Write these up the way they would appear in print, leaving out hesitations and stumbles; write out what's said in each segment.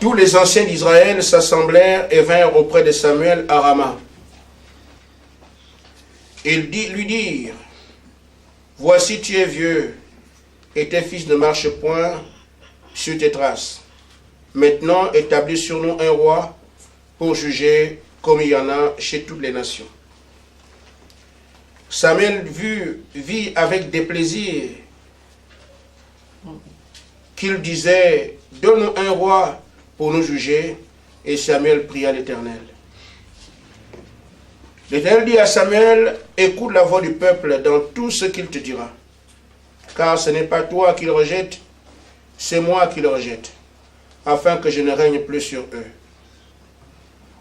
tous les anciens d'Israël s'assemblèrent et vinrent auprès de Samuel à Rama. Ils lui dirent, « Voici tu es vieux, et tes fils ne marchent point sur tes traces. Maintenant établis sur nous un roi pour juger comme il y en a chez toutes les nations. » Samuel vit avec déplaisir qu'il disait, « Donne-nous un roi pour nous juger. » Et Samuel pria l'Éternel. L'Éternel dit à Samuel, « Écoute la voix du peuple dans tout ce qu'il te dira. Car ce n'est pas toi qu'il rejette, c'est moi qui le rejette, afin que je ne règne plus sur eux. »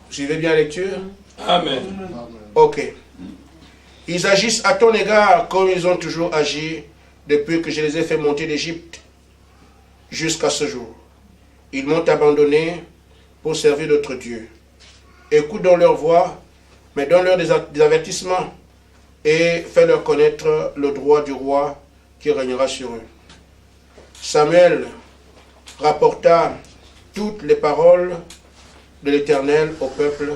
Vous suivez bien la lecture? Amen. Ok. Ils agissent à ton égard comme ils ont toujours agi depuis que je les ai fait monter d'Égypte jusqu'à ce jour. Ils m'ont abandonné pour servir d'autres dieux. Écoute donc leur voix, mais donne-leur des avertissements et fais-leur connaître le droit du roi qui régnera sur eux. Samuel rapporta toutes les paroles de l'Éternel au peuple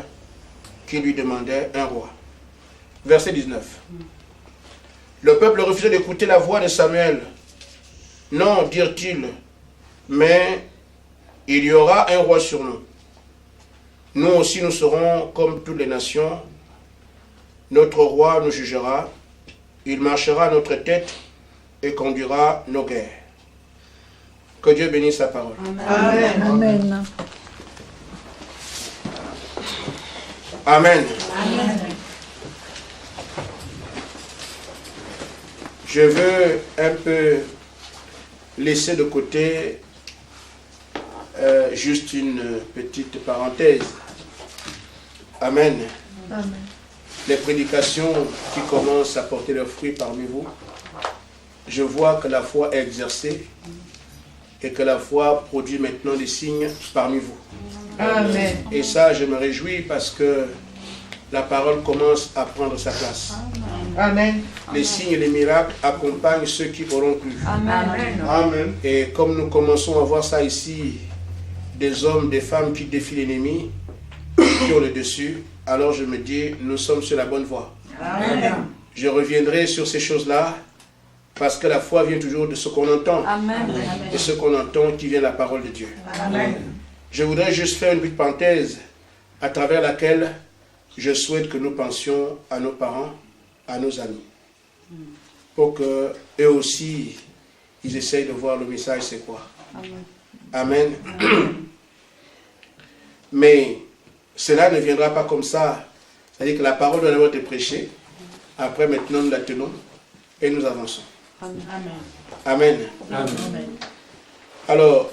qui lui demandait un roi. Verset 19. Le peuple refusait d'écouter la voix de Samuel. Non, dirent-ils, mais il y aura un roi sur nous. Nous aussi nous serons comme toutes les nations. Notre roi nous jugera. Il marchera à notre tête et conduira nos guerres. Que Dieu bénisse sa parole. Amen. Amen. Amen. Amen. Je veux un peu laisser de côté juste une petite parenthèse. Amen. Amen. Les prédications qui commencent à porter leurs fruits parmi vous, je vois que la foi est exercée et que la foi produit maintenant des signes parmi vous. Amen. Et ça, je me réjouis parce que la parole commence à prendre sa place. Amen. Les signes et les miracles accompagnent ceux qui auront cru. Amen. Amen. Et comme nous commençons à voir ça ici, des hommes, des femmes qui défient l'ennemi, qui ont le dessus, alors je me dis, nous sommes sur la bonne voie. Amen. Je reviendrai sur ces choses-là, parce que la foi vient toujours de ce qu'on entend. Amen. Et ce qu'on entend qui vient de la parole de Dieu. Amen. Je voudrais juste faire une petite parenthèse à travers laquelle je souhaite que nous pensions à nos parents, à nos amis, pour que eux aussi, ils essayent de voir le message, c'est quoi. Amen. Mais cela ne viendra pas comme ça. C'est-à-dire que la parole doit d'abord être prêchée. Après, maintenant, nous la tenons et nous avançons. Amen. Amen. Alors,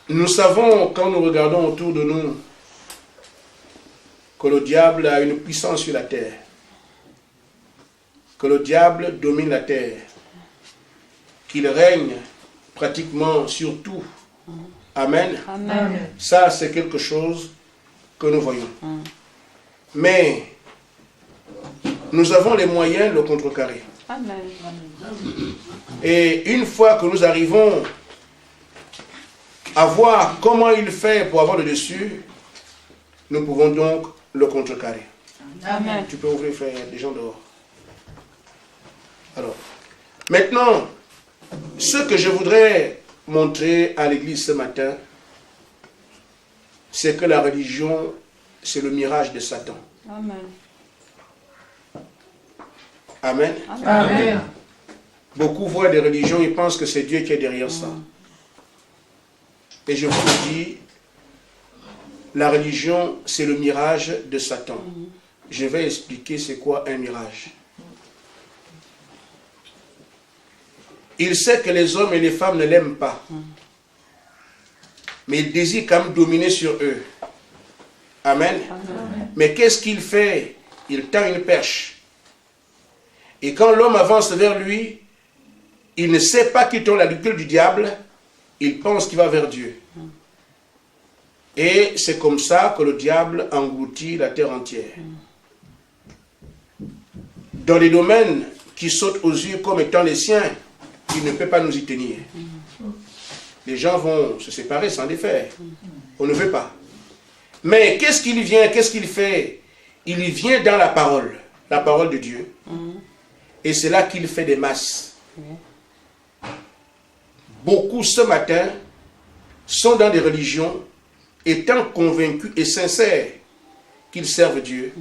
nous savons, quand nous regardons autour de nous, que le diable a une puissance sur la terre. Que le diable domine la terre. Qu'il règne pratiquement sur tout. Amen. Amen. Ça, c'est quelque chose que nous voyons. Mais nous avons les moyens de le contrecarrer. Amen. Et une fois que nous arrivons à voir comment il fait pour avoir le dessus, nous pouvons donc le contrecarrer. Amen. Tu peux ouvrir, frère, il y a des gens dehors. Alors, maintenant, ce que je voudrais montrer à l'église ce matin, c'est que la religion, c'est le mirage de Satan. Amen. Amen. Amen. Beaucoup voient des religions, ils pensent que c'est Dieu qui est derrière ça. Et je vous le dis, la religion, c'est le mirage de Satan. Je vais expliquer c'est quoi un mirage. Il sait que les hommes et les femmes ne l'aiment pas. Mais il désire quand même dominer sur eux. Amen. Amen. Mais qu'est-ce qu'il fait? Il tend une perche. Et quand l'homme avance vers lui, il ne sait pas qu'il tourne la gueule du diable, il pense qu'il va vers Dieu. Et c'est comme ça que le diable engloutit la terre entière. Dans les domaines qui sautent aux yeux comme étant les siens, il ne peut pas nous y tenir. les gens vont se séparer sans les faire. On ne veut pas. Mais qu'est-ce qu'il vient, qu'est-ce qu'il fait? Il vient dans la parole de Dieu. Et c'est là qu'il fait des masses. Beaucoup ce matin sont dans des religions étant convaincus et sincères qu'ils servent Dieu.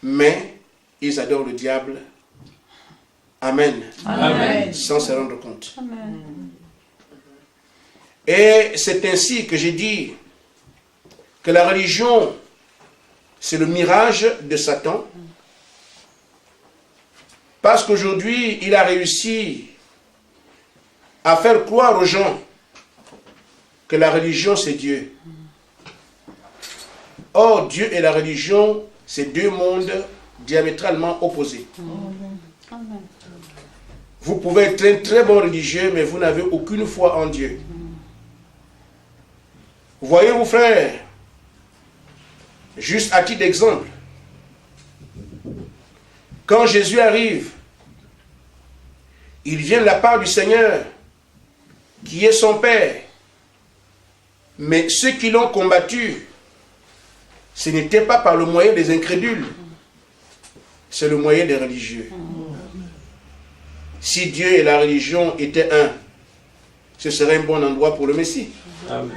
Mais ils adorent le diable. Amen. Amen. Sans se rendre compte. Amen. Et c'est ainsi que j'ai dit que la religion, c'est le mirage de Satan. Parce qu'aujourd'hui, il a réussi à faire croire aux gens que la religion, c'est Dieu. Or, Dieu et la religion, c'est deux mondes diamétralement opposés. Amen. Vous pouvez être un très bon religieux, mais vous n'avez aucune foi en Dieu. Voyez-vous, frères, juste à titre d'exemple, quand Jésus arrive, il vient de la part du Seigneur, qui est son Père. Mais ceux qui l'ont combattu, ce n'était pas par le moyen des incrédules, c'est le moyen des religieux. Si Dieu et la religion étaient un, ce serait un bon endroit pour le Messie. Amen.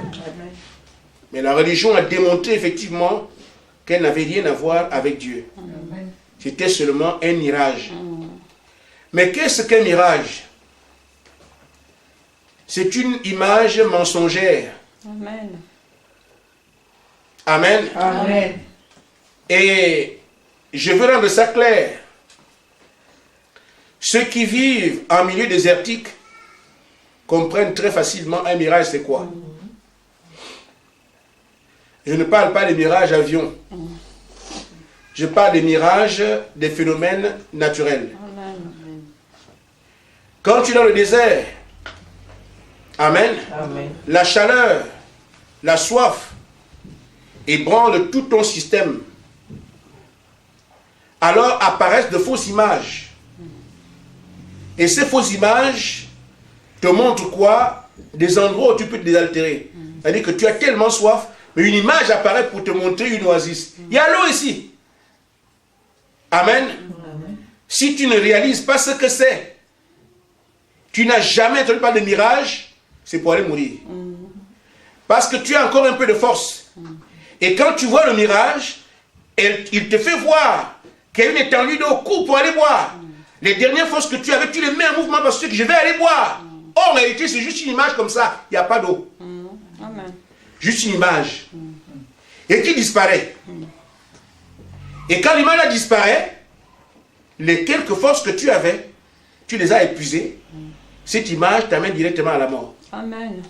Mais la religion a démontré effectivement qu'elle n'avait rien à voir avec Dieu. C'était seulement un mirage. Mais qu'est-ce qu'un mirage? C'est une image mensongère. Amen. Amen. Amen. Et je veux rendre ça clair. Ceux qui vivent en milieu désertique comprennent très facilement un mirage, c'est quoi? Je ne parle pas des mirages avions. Je parle des mirages des phénomènes naturels. Amen. Quand tu es dans le désert, amen, Amen. la chaleur, la soif ébranle tout ton système. Alors apparaissent de fausses images. Et ces fausses images te montrent quoi? Des endroits où tu peux te désaltérer. C'est-à-dire que tu as tellement soif, mais une image apparaît pour te montrer une oasis. Il y a l'eau ici. Amen. Si tu ne réalises pas ce que c'est, tu n'as jamais entendu parler de mirage, c'est pour aller mourir. Parce que tu as encore un peu de force. Et quand tu vois le mirage, il te fait voir qu'il y a une étendue d'eau, cours pour aller boire. Les dernières forces que tu avais, tu les mets en mouvement parce que je vais aller boire. Or, en réalité, c'est juste une image comme ça. Il n'y a pas d'eau. Amen. Juste une image. Et qui disparaît. Et quand l'image disparaît, les quelques forces que tu avais, tu les as épuisées. Cette image t'amène directement à la mort. Amen.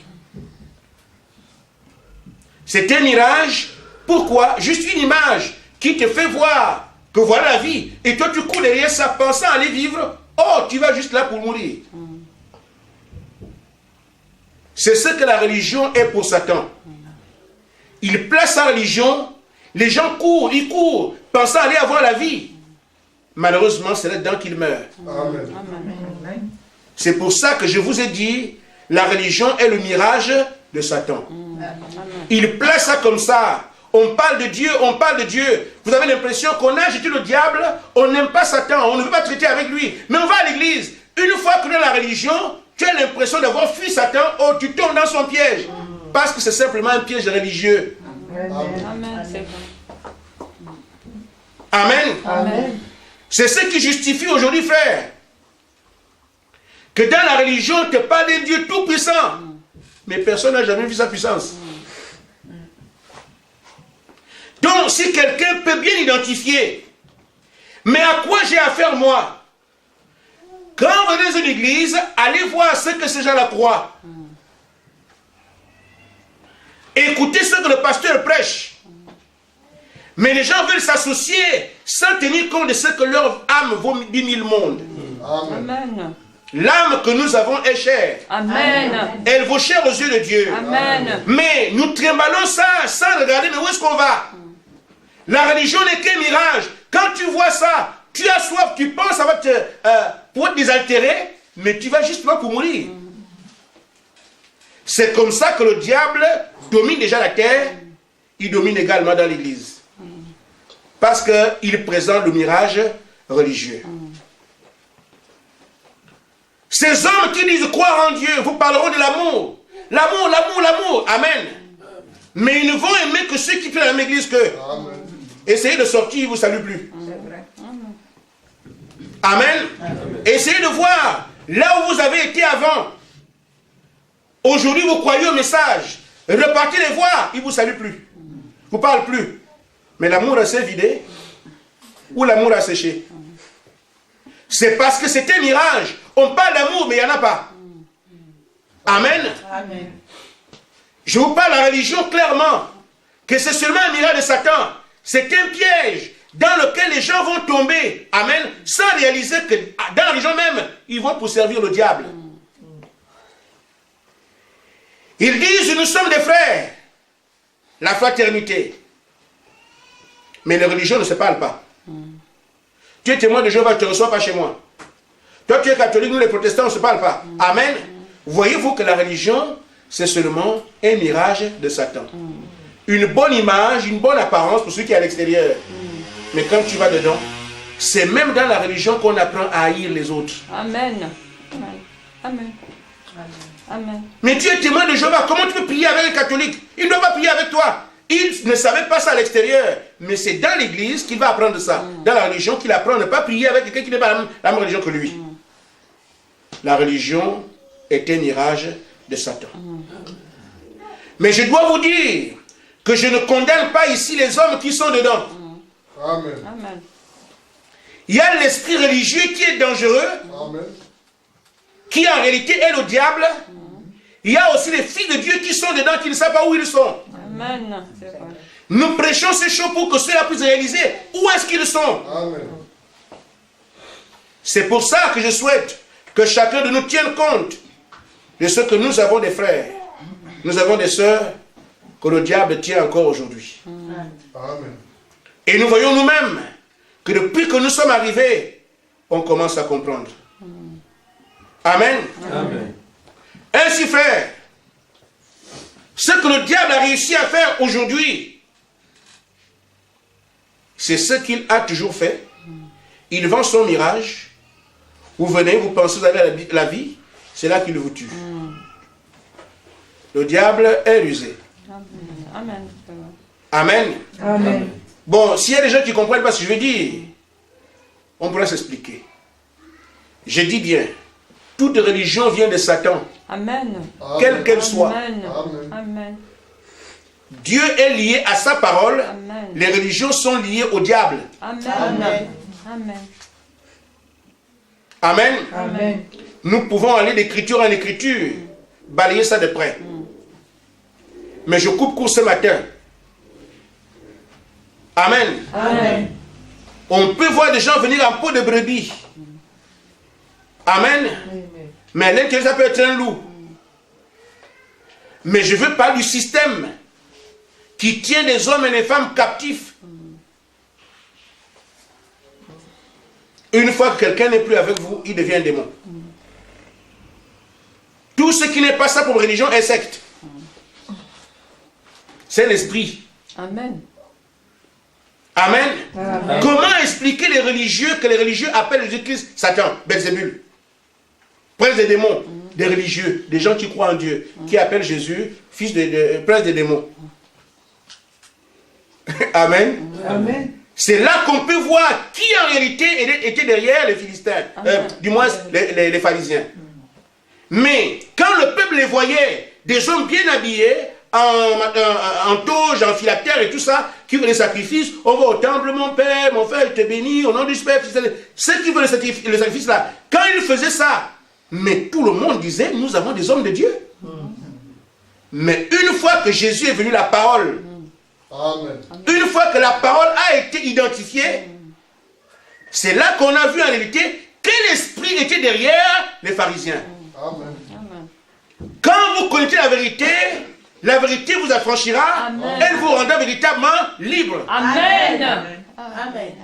C'est un mirage. Pourquoi? Juste une image qui te fait voir que voilà la vie. Et toi, tu cours derrière ça, pensant aller vivre. Oh, tu vas juste là pour mourir. C'est ce que la religion est pour Satan. Il place sa religion, les gens courent, ils courent, pensant aller avoir la vie. Malheureusement, c'est là-dedans qu'ils meurent. Amen. Amen. C'est pour ça que je vous ai dit, la religion est le mirage de Satan. Il place ça comme ça. On parle de Dieu, on parle de Dieu. Vous avez l'impression qu'on a jeté le diable, on n'aime pas Satan, on ne veut pas traiter avec lui. Mais on va à l'église. Une fois que dans la religion, tu as l'impression d'avoir fui Satan, oh, tu tombes dans son piège. Parce que c'est simplement un piège religieux. Amen. C'est vrai. Amen. Amen. C'est ce qui justifie aujourd'hui, frère, que dans la religion, on te parle d'un Dieu tout puissant. Mais personne n'a jamais vu sa puissance. Donc, si quelqu'un peut bien identifier, mais à quoi j'ai affaire moi? Quand vous venez dans une église, allez voir ce que ces gens-là croient. Écoutez ce que le pasteur prêche. Mais les gens veulent s'associer sans tenir compte de ce que leur âme vaut 10 000 mondes. Amen. L'âme que nous avons est chère. Amen. Elle vaut cher aux yeux de Dieu. Amen. Mais nous trimballons ça sans regarder, mais où est-ce qu'on va? La religion n'est qu'un mirage. Quand tu vois ça, tu as soif, tu penses ça va pour te désaltérer, mais tu vas justement pour mourir. C'est comme ça que le diable domine déjà la terre, il domine également dans l'église. Parce qu'il présente le mirage religieux. Ces hommes qui disent croire en Dieu vous parleront de l'amour. L'amour, l'amour, l'amour. Amen. Mais ils ne vont aimer que ceux qui font la même église qu'eux. Essayez de sortir, ils ne vous saluent plus. Amen. Essayez de voir là où vous avez été avant. Aujourd'hui, vous croyez au message. Repartez les voir, ils ne vous saluent plus. Vous ne parlent plus. Mais l'amour s'est vidé ou l'amour a séché. C'est parce que c'est un mirage. On parle d'amour, mais il n'y en a pas. Amen. Amen. Je vous parle de la religion clairement. Que c'est seulement un mirage de Satan. C'est un piège dans lequel les gens vont tomber. Amen. Sans réaliser que dans la religion même, ils vont pour servir le diable. Ils disent, nous sommes des frères. La fraternité. Mais les religions ne se parlent pas. Tu es témoin de Jéhovah, tu ne reçois pas chez moi. Toi, tu es catholique, nous les protestants, on ne se parle pas. Amen. Voyez-vous que la religion, c'est seulement un mirage de Satan. Une bonne image, une bonne apparence pour celui qui est à l'extérieur. Mais quand tu vas dedans, c'est même dans la religion qu'on apprend à haïr les autres. Amen. Amen. Amen. Amen. Mais tu es témoin de Jéhovah, comment tu peux prier avec les catholiques? Il ne doit pas prier avec toi. Il ne savait pas ça à l'extérieur. Mais c'est dans l'église qu'il va apprendre ça. Dans la religion qu'il apprend à ne pas prier avec quelqu'un qui n'est pas la même religion que lui. La religion est un mirage de Satan. Mais je dois vous dire que je ne condamne pas ici les hommes qui sont dedans. Amen. Amen. Il y a l'esprit religieux qui est dangereux, Amen. qui en réalité est le diable. Il y a aussi les filles de Dieu qui sont dedans, qui ne savent pas où ils sont. Amen. C'est vrai. Nous prêchons ces choses pour que ceux-là puissent réaliser où est-ce qu'ils sont. Amen. C'est pour ça que je souhaite que chacun de nous tienne compte de ce que nous avons des frères. Nous avons des sœurs que le diable tient encore aujourd'hui. Amen. Et nous voyons nous-mêmes que depuis que nous sommes arrivés, on commence à comprendre. Amen. Amen. Ainsi, frère, ce que le diable a réussi à faire aujourd'hui, c'est ce qu'il a toujours fait. Il vend son mirage. Vous venez, vous pensez vous avez la vie, c'est là qu'il vous tue. Le diable est rusé. Amen. Amen. Amen. Bon, s'il y a des gens qui ne comprennent pas ce que je veux dire, on pourrait s'expliquer. Je dis bien, toute religion vient de Satan, Amen. quelle qu'elle soit. Amen. Amen. Amen. Dieu est lié à sa parole. Amen. Les religions sont liées au diable. Amen. Amen. Amen. Amen. Amen. Nous pouvons aller d'écriture en écriture, balayer ça de près. Mais je coupe court ce matin. Amen. Amen. On peut voir des gens venir en peau de brebis. Amen. Mais à l'intérieur, ça peut être un loup. Mais je veux parler du système qui tient des hommes et des femmes captifs. Une fois que quelqu'un n'est plus avec vous, il devient un démon. Tout ce qui n'est pas ça pour religion est secte. C'est l'esprit. Amen. Amen. Amen. Comment expliquer les religieux que les religieux appellent Jésus-Christ Satan, Belzébul, prince des démons, des religieux, des gens qui croient en Dieu, qui appellent Jésus fils de prince des démons. Amen. Amen. C'est là qu'on peut voir qui en réalité était derrière les Philistins, du moins les pharisiens. Mais quand le peuple les voyait, des hommes bien habillés, en toge, en phylactère et tout ça, qui veulent les sacrifices, on va au temple, mon père, mon frère, il te bénit, au nom du Père. Ceux qui veulent le sacrifice là, quand ils faisaient ça, mais tout le monde disait, nous avons des hommes de Dieu. Mais une fois que Jésus est venu, la parole, Amen. une fois que la parole a été identifiée, c'est là qu'on a vu en réalité quel esprit était derrière les pharisiens. Amen. Amen. Quand vous connaissez la vérité vous affranchira, Amen. elle vous rendra véritablement libre. Amen. Amen.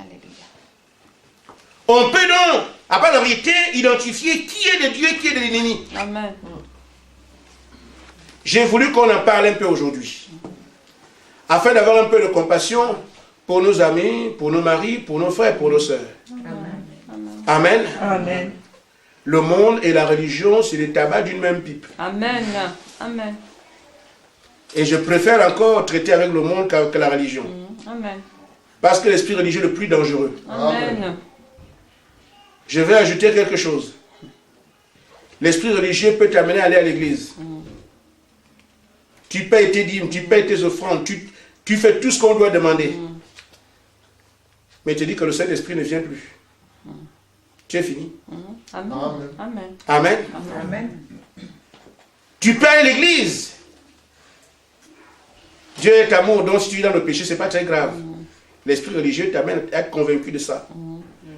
On peut donc, à part la vérité, identifier qui est de Dieu et qui est de l'ennemi. Amen. J'ai voulu qu'on en parle un peu aujourd'hui, afin d'avoir un peu de compassion pour nos amis, pour nos maris, pour nos frères, pour nos sœurs. Amen. Amen. Le monde et la religion, c'est le tabac d'une même pipe. Amen. Amen. Et je préfère encore traiter avec le monde que la religion. Amen. Parce que l'esprit religieux est le plus dangereux. Amen. Je vais ajouter quelque chose. L'esprit religieux peut t'amener à aller à l'église. Tu payes tes dîmes, tu payes tes offrandes, tu fais tout ce qu'on doit demander. Mais tu dis que le Saint-Esprit ne vient plus. Tu es fini. Amen. Amen. Amen. Amen. Tu peux aller à l'église. Dieu est amour, donc si tu es dans le péché, ce n'est pas très grave. L'esprit religieux t'amène à être convaincu de ça.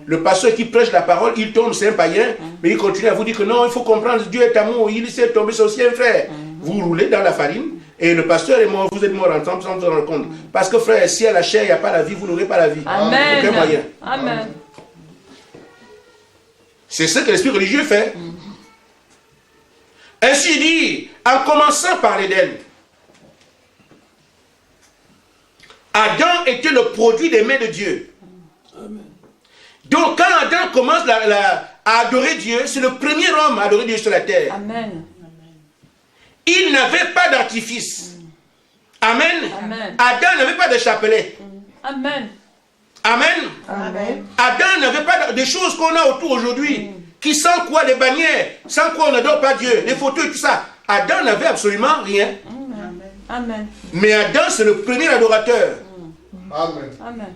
Le pasteur qui prêche la parole, il tombe, c'est un païen, mais il continue à vous dire que non, il faut comprendre, Dieu est amour, il sait tomber, c'est aussi un frère. Vous roulez dans la farine, et le pasteur est mort, vous êtes mort ensemble sans vous en rendre compte. Parce que frère, si à la chair, il n'y a pas la vie, vous n'aurez pas la vie. Amen. Aucun moyen. Amen. C'est ce que l'esprit religieux fait. Ainsi il dit, en commençant par l'Éden, Adam était le produit des mains de Dieu. Amen. Donc quand Adam commence à adorer Dieu, c'est le premier homme à adorer Dieu sur la terre. Amen. Il n'avait pas d'artifice. Amen. Amen. Adam n'avait pas de chapelet. Amen. Amen. Amen. Adam n'avait pas de choses qu'on a autour aujourd'hui, qui sans quoi les bannières, sans quoi on n'adore pas Dieu, les photos et tout ça. Adam n'avait absolument rien. Amen. Mais Adam, c'est le premier adorateur. Amen. Amen.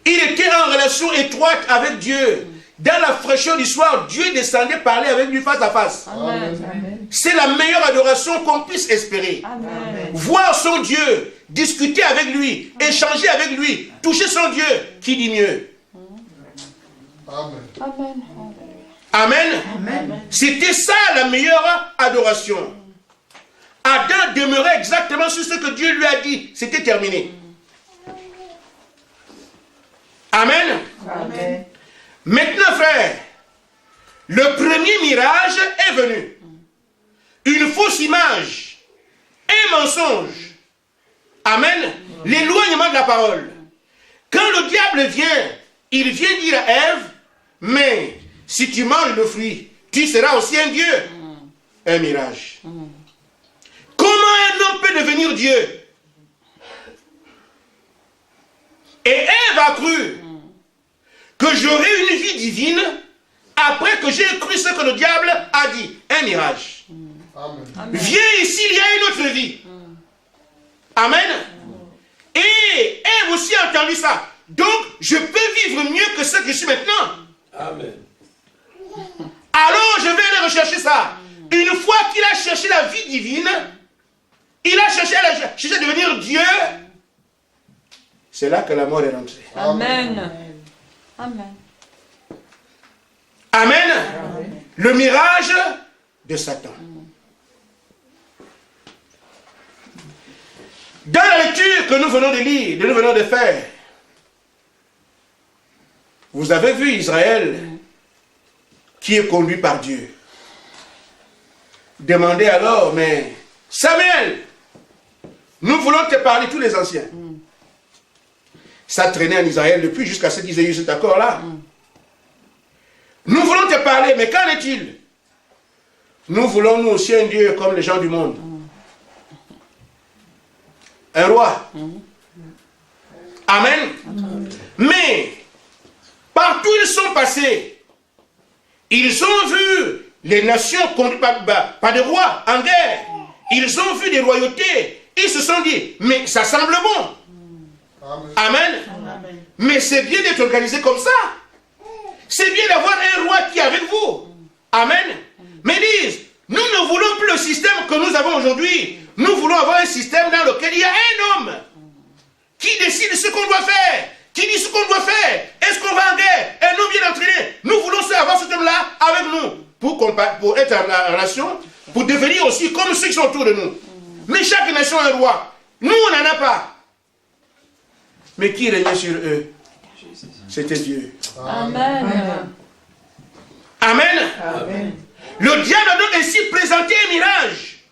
Il était en relation étroite avec Dieu. Dans la fraîcheur du soir, Dieu descendait parler avec lui face à face. Amen. C'est la meilleure adoration qu'on puisse espérer. Amen. Voir son Dieu, discuter avec lui, échanger avec lui, toucher son Dieu, qui dit mieux? Amen. Amen. Amen. C'était ça la meilleure adoration. Adam demeurait exactement sur ce que Dieu lui a dit. C'était terminé. Amen. Amen. Maintenant, frère, le premier mirage est venu. Une fausse image, un mensonge. Amen. L'éloignement de la parole. Quand le diable vient, il vient dire à Ève, mais si tu manges le fruit, tu seras aussi un Dieu. Un mirage. Comment un homme peut devenir Dieu? Et Ève a cru que j'aurais une vie divine après que j'ai cru ce que le diable a dit. Un mirage. Amen. Viens ici, il y a une autre vie. Amen. Et Ève aussi a entendu ça. Donc, je peux vivre mieux que ce que je suis maintenant. Amen. Alors, je vais aller rechercher ça. Une fois qu'il a cherché la vie divine, il a cherché à devenir Dieu. C'est là que la mort est rentrée. Amen. Amen. Amen. Le mirage de Satan. Dans la lecture que nous venons de lire, que nous venons de faire, vous avez vu Israël qui est conduit par Dieu. Demandez alors, mais Samuel, nous voulons te parler, tous les anciens. Ça traînait en Israël depuis jusqu'à ce qu'ils aient eu cet accord-là. Nous voulons te parler, mais qu'en est-il? Nous voulons nous aussi un Dieu comme les gens du monde. Un roi. Amen. Mais, partout ils sont passés, ils ont vu les nations conduites par des rois en guerre. Ils ont vu des royautés. Ils se sont dit, mais ça semble bon. Amen. Amen. Mais c'est bien d'être organisé comme ça. C'est bien d'avoir un roi qui est avec vous. Amen. Mais disent, nous ne voulons plus le système que nous avons aujourd'hui. Nous voulons avoir un système dans lequel il y a un homme qui décide ce qu'on doit faire, qui dit ce qu'on doit faire. Est-ce qu'on va en guerre? Un homme bien entraîné. Nous voulons avoir cet homme-là avec nous pour être en relation, pour devenir aussi comme ceux qui sont autour de nous. Mais chaque nation a un roi. Nous, on n'en a pas. Mais qui régnait sur eux? C'était Dieu. Amen. Amen. Amen. Le diable a donc ainsi présenté un mirage.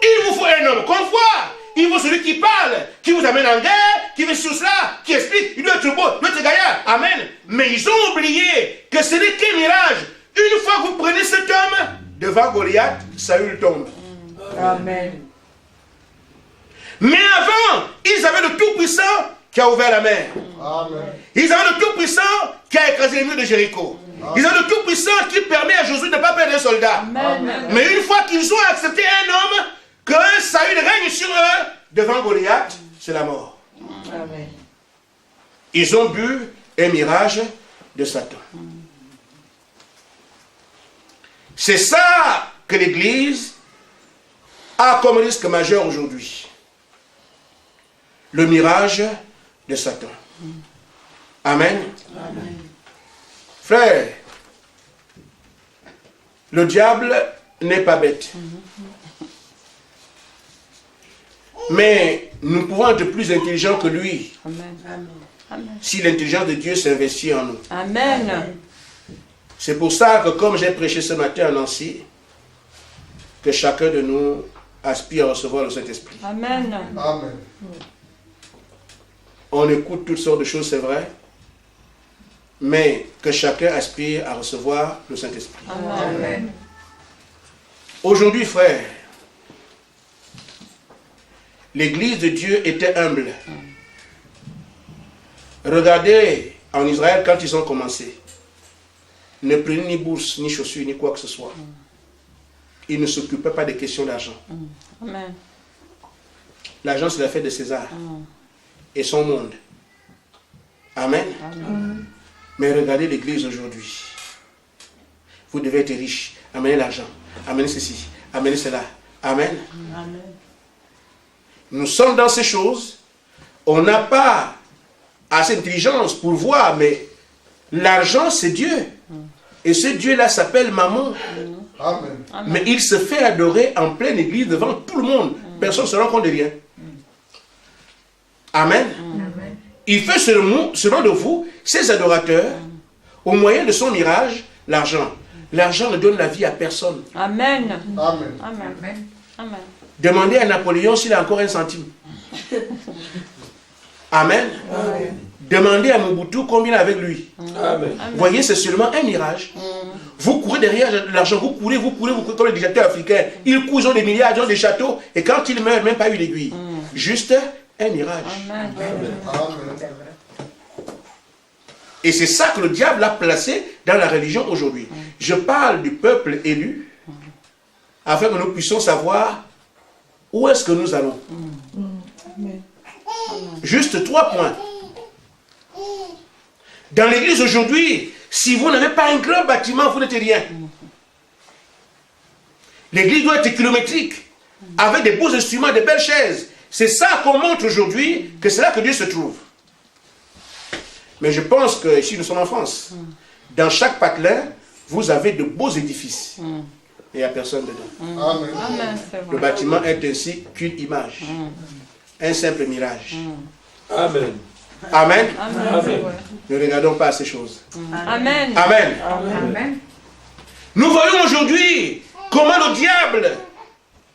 Il vous faut un homme qu'on voit. Il faut celui qui parle, qui vous amène en guerre, qui veut sur cela, qui explique. Il doit être beau, il doit être gaillard. Amen. Mais ils ont oublié que ce n'est qu'un mirage. Une fois que vous prenez cet homme, devant Goliath, Saül tombe. Amen. Mais avant, ils avaient le Tout-Puissant qui a ouvert la mer. Amen. Ils avaient le Tout-Puissant qui a écrasé les murs de Jéricho. Ils ont le Tout-Puissant qui permet à Josué de ne pas perdre un soldat. Amen. Mais une fois qu'ils ont accepté un homme, que Saül règne sur eux, devant Goliath, c'est la mort. Amen. Ils ont bu un mirage de Satan. C'est ça que l'Église a comme risque majeur aujourd'hui. Le mirage de Satan. Amen. Amen. Frère, le diable n'est pas bête. Mais nous pouvons être plus intelligents que lui. Amen. Amen. Si l'intelligence de Dieu s'investit en nous. Amen. C'est pour ça que, comme j'ai prêché ce matin à Nancy, que chacun de nous aspire à recevoir le Saint-Esprit. Amen. Amen. On écoute toutes sortes de choses, c'est vrai, mais que chacun aspire à recevoir le Saint-Esprit. Amen. Aujourd'hui, frère, l'Église de Dieu était humble. Regardez en Israël quand ils ont commencé. Ne prenaient ni bourse, ni chaussures, ni quoi que ce soit. Ils ne s'occupaient pas des questions d'argent. Amen. L'argent, c'est l'affaire de César et son monde. Amen. Amen. Mais regardez l'Église aujourd'hui. Vous devez être riche. Amenez l'argent. Amenez ceci. Amenez cela. Amen. Amen. Nous sommes dans ces choses. On n'a pas assez d'intelligence pour voir, mais l'argent, c'est Dieu. Et ce Dieu-là s'appelle Mammon. Amen. Mais il se fait adorer en pleine église devant tout le monde. Personne ne se rend compte de rien. Amen. Il fait selon de vous, ses adorateurs, au moyen de son mirage, l'argent. L'argent ne donne la vie à personne. Amen. Amen. Amen. Amen. Demandez à Napoléon s'il a encore un centime. Amen. Demandez à Mobutu combien il a avec lui. Amen. Vous voyez, c'est seulement un mirage. Vous courez derrière l'argent, vous courez comme les dictateurs africains. Ils courent, ils ont des milliards, ils ont des châteaux, et quand ils meurent, même pas une aiguille. Juste un mirage. Amen. Amen. Et c'est ça que le diable a placé dans la religion aujourd'hui. Je parle du peuple élu, afin que nous puissions savoir où est-ce que nous allons. Juste 3 points. Dans l'église aujourd'hui, si vous n'avez pas un grand bâtiment, vous n'êtes rien. L'église doit être kilométrique, avec des beaux instruments, des belles chaises. C'est ça qu'on montre aujourd'hui, que c'est là que Dieu se trouve. Mais je pense que, ici nous sommes en France, dans chaque patelin, vous avez de beaux édifices. Et il n'y a personne dedans. Amen. Amen. C'est Le vrai. bâtiment est ainsi qu'une image. Un simple mirage. Amen. Amen. Amen. C'est vrai. Ne regardons pas à ces choses. Amen. Amen. Amen. Nous voyons aujourd'hui comment le diable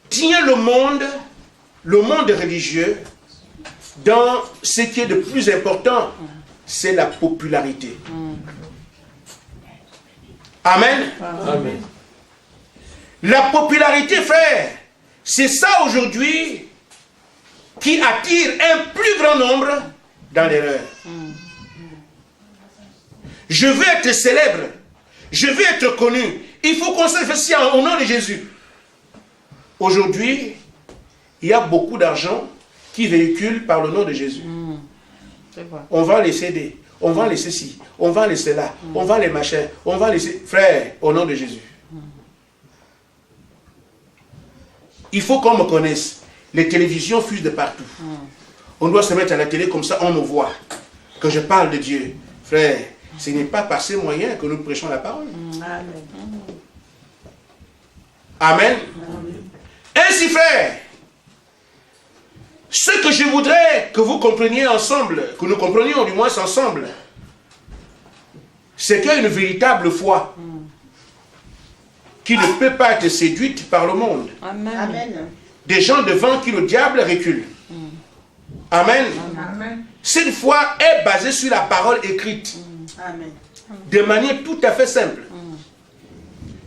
tient le monde religieux, dans ce qui est de plus important, c'est la popularité. Amen. Amen. La popularité, frère, c'est ça aujourd'hui qui attire un plus grand nombre dans l'erreur. Je veux être célèbre, je veux être connu. Il faut qu'on s'investisse au nom de Jésus. Aujourd'hui, il y a beaucoup d'argent qui véhicule par le nom de Jésus. C'est vrai. On vend les CD, on vend les ceci, on vend les cela, on vend les machins, on vend les... Frère, au nom de Jésus. Il faut qu'on me connaisse. Les télévisions fusent de partout. On doit se mettre à la télé comme ça, on me voit. Que je parle de Dieu. Frère, ce n'est pas par ces moyens que nous prêchons la parole. Amen. Ainsi, frère, ce que je voudrais que vous compreniez ensemble, que nous comprenions du moins ensemble, c'est qu'il y a une véritable foi qui ne peut pas être séduite par le monde. Amen. Amen. des gens devant qui le diable recule. Amen. Amen. Cette foi est basée sur la parole écrite. Amen. De manière tout à fait simple.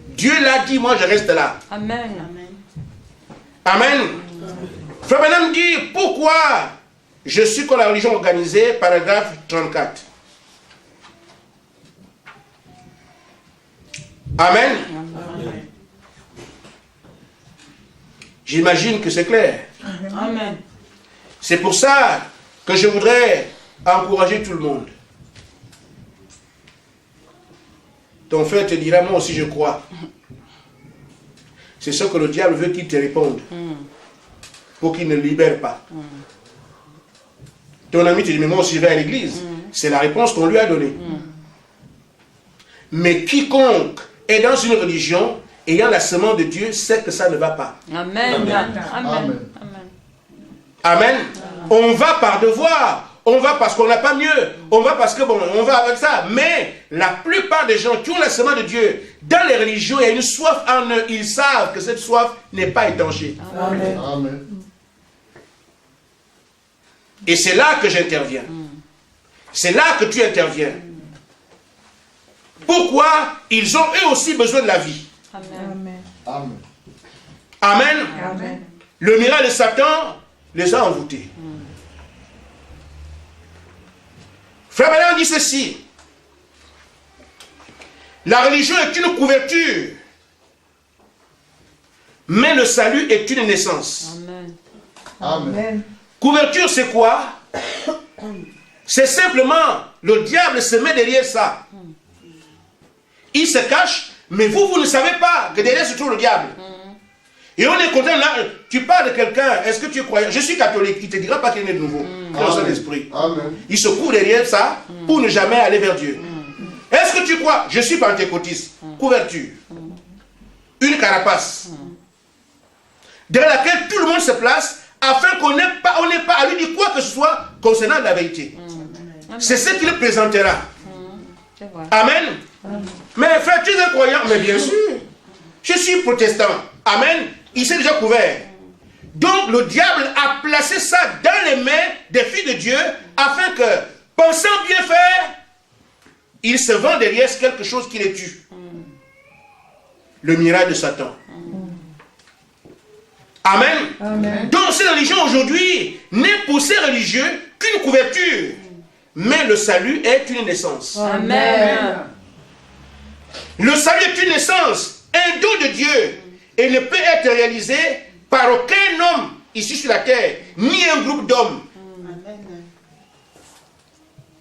Dieu l'a dit, moi je reste là. Amen. Amen. Frère Branham dit, pourquoi je suis contre la religion organisée, paragraphe 34. Amen. J'imagine que c'est clair. Amen. C'est pour ça que je voudrais encourager tout le monde. Ton frère te dira, moi aussi je crois. C'est ce que le diable veut qu'il te réponde. Pour qu'il ne libère pas. Ton ami te dit, mais moi aussi je vais à l'église. C'est la réponse qu'on lui a donnée. Mais quiconque est dans une religion, ayant la semence de Dieu, sait que ça ne va pas. Amen. Amen. Amen. Amen. On va par devoir. On va parce qu'on n'a pas mieux. On va parce que, bon, on va avec ça. Mais la plupart des gens qui ont la semence de Dieu, dans les religions, il y a une soif en eux. Ils savent que cette soif n'est pas étanchée. Amen. Amen. Et c'est là que j'interviens. C'est là que tu interviens. Pourquoi ils ont eux aussi besoin de la vie. Amen. Amen. Amen. Amen. Le miracle de Satan les a envoûtés. Frère Branham dit ceci. La religion est une couverture, mais le salut est une naissance. Amen. Amen. Couverture, c'est quoi? C'est simplement, le diable se met derrière ça. Il se cache, mais vous ne savez pas que derrière se trouve le diable. Et on est content là, tu parles de quelqu'un, est-ce que tu es croyant? Je suis catholique, il ne te dira pas qu'il est né de nouveau. Dans son esprit. Amen. Il se court derrière ça pour ne jamais aller vers Dieu. Est-ce que tu crois? Je suis pentecôtiste. Couverture. Une carapace. Dans laquelle tout le monde se place afin qu'on n'ait pas à lui dire quoi que ce soit concernant la vérité. C'est ce qu'il présentera. C'est vrai. Amen. Mais frère, tu es un croyant? Mais bien sûr. Je suis protestant. Amen. Il s'est déjà couvert. Donc le diable a placé ça dans les mains des filles de Dieu afin que, pensant bien faire, il se vend derrière quelque chose qui les tue. Le miracle de Satan. Amen. Amen. Donc cette religion aujourd'hui n'est pour ces religieux qu'une couverture. Mais le salut est une naissance. Amen. Le salut est une naissance, un don de Dieu, et ne peut être réalisé par aucun homme ici sur la terre, ni un groupe d'hommes.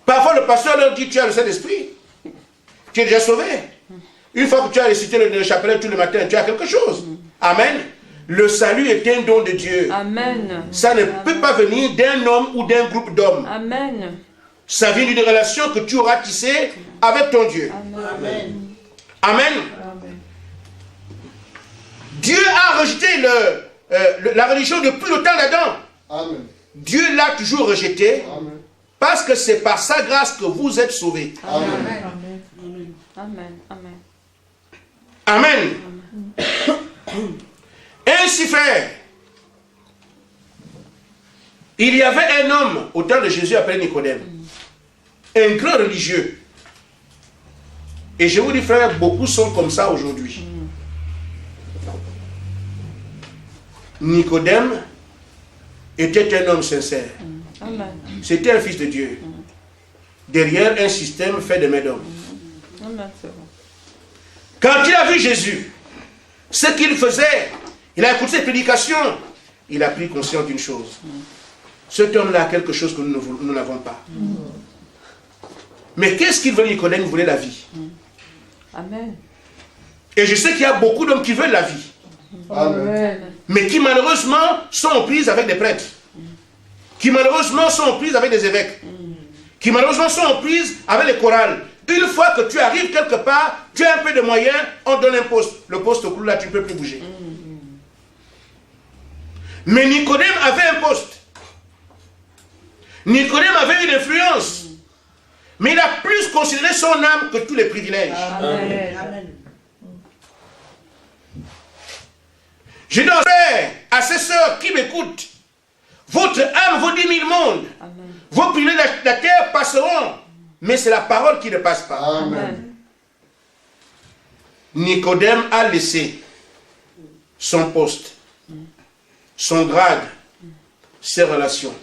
Parfois le pasteur leur dit, tu as le Saint-Esprit, tu es déjà sauvé. Une fois que tu as récité le chapelet tout le matin, tu as quelque chose. Amen. Le salut est un don de Dieu. Amen. Ça ne peut pas venir d'un homme ou d'un groupe d'hommes. Amen. Ça vient d'une relation que tu auras tissée avec ton Dieu. Amen. Amen. Dieu a rejeté la religion depuis le temps d'Adam. Amen. Dieu l'a toujours rejeté Amen. parce que c'est par sa grâce que vous êtes sauvés. Amen. Amen. Amen. Amen. Ainsi frère, il y avait un homme au temps de Jésus appelé Nicodème, un grand religieux. Et je vous dis frère, beaucoup sont comme ça aujourd'hui. Nicodème était un homme sincère. Amen. C'était un fils de Dieu. Derrière un système fait de main d'homme. Amen. C'est vrai. Quand il a vu Jésus, ce qu'il faisait, il a écouté ses prédications, il a pris conscience d'une chose. Cet homme-là a quelque chose que nous n'avons pas. Mais qu'est-ce qu'il veut, Nicodème? Il voulait la vie. Amen. Et je sais qu'il y a beaucoup d'hommes qui veulent la vie, Amen. mais qui malheureusement sont en prise avec des prêtres, qui malheureusement sont en prise avec des évêques, qui malheureusement sont en prise avec les chorales. Une fois que tu arrives quelque part, tu as un peu de moyens, on te donne un poste. Le poste au clou là, tu ne peux plus bouger. Mais Nicodème avait un poste. Nicodème avait une influence. Mais il a plus considéré son âme que tous les privilèges. Amen. Amen. Je dois faire. à ces sœurs qui m'écoutent, votre âme vaut 10 000 mondes. Amen. Vos piliers de la terre passeront, mais c'est la parole qui ne passe pas. Amen. Nicodème a laissé son poste, son grade, ses relations.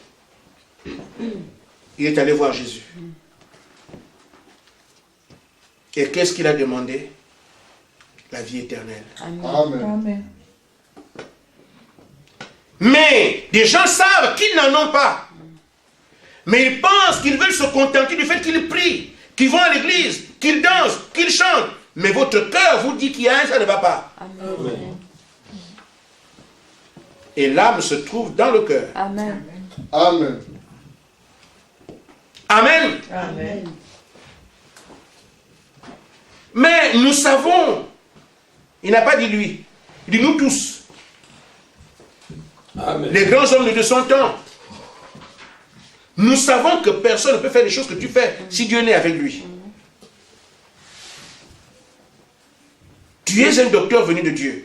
Il est allé voir Jésus. Et qu'est-ce qu'il a demandé? La vie éternelle. Amen. Amen. Amen. Mais des gens savent qu'ils n'en ont pas. Mais ils pensent qu'ils veulent se contenter du fait qu'ils prient, qu'ils vont à l'église, qu'ils dansent, qu'ils chantent. Mais votre cœur vous dit qu'il y a un, ça ne va pas. Amen. Et l'âme se trouve dans le cœur. Amen. Amen. Amen. Amen. Mais nous savons, il n'a pas dit lui, il dit nous tous, Amen. les grands hommes de son temps. Nous savons que personne ne peut faire les choses que tu fais si Dieu n'est avec lui. Tu es un docteur venu de Dieu.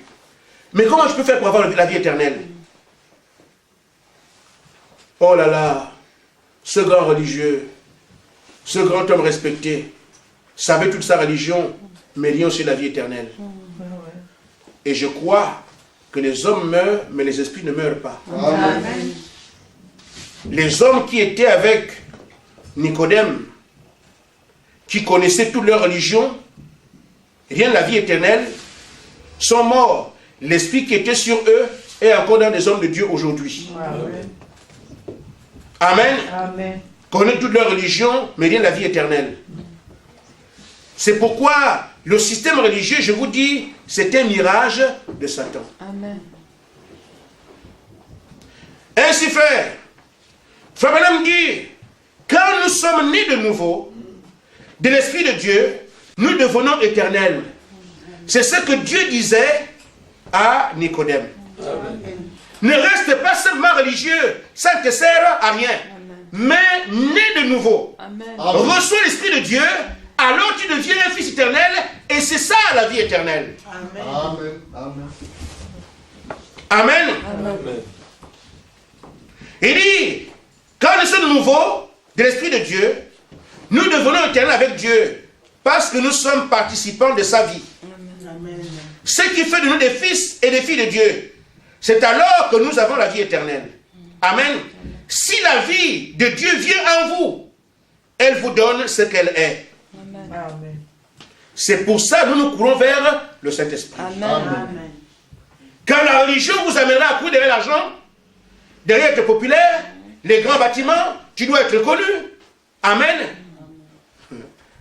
Mais comment je peux faire pour avoir la vie éternelle? Oh là là, ce grand religieux, ce grand homme respecté, savait toute sa religion, mais rien sur la vie éternelle. Et je crois que les hommes meurent, mais les esprits ne meurent pas. Amen. Les hommes qui étaient avec Nicodème, qui connaissaient toute leur religion, rien de la vie éternelle, sont morts. L'esprit qui était sur eux est encore dans les hommes de Dieu aujourd'hui. Amen. Amen. Amen. Connaissent toute leur religion, mais rien de la vie éternelle. C'est pourquoi le système religieux, je vous dis, c'est un mirage de Satan. Amen. Ainsi fait, Frère Branham dit, quand nous sommes nés de nouveau, de l'Esprit de Dieu, nous devenons éternels. C'est ce que Dieu disait à Nicodème. Ne reste pas seulement religieux, ça ne te sert à rien. Mais né de nouveau, Amen. Amen. reçois l'Esprit de Dieu, alors tu deviens un fils éternel, et c'est ça la vie éternelle. Amen. Amen. Amen. Amen. Il dit, quand nous sommes nouveaux de l'Esprit de Dieu, nous devenons éternels avec Dieu, parce que nous sommes participants de sa vie. Ce qui fait de nous des fils et des filles de Dieu, c'est alors que nous avons la vie éternelle. Amen. Si la vie de Dieu vient en vous, elle vous donne ce qu'elle est. Amen. C'est pour ça que nous nous courons vers le Saint-Esprit. Amen. Quand la religion vous amènera à courir derrière l'argent, derrière être populaire, les grands bâtiments, tu dois être connu. Amen.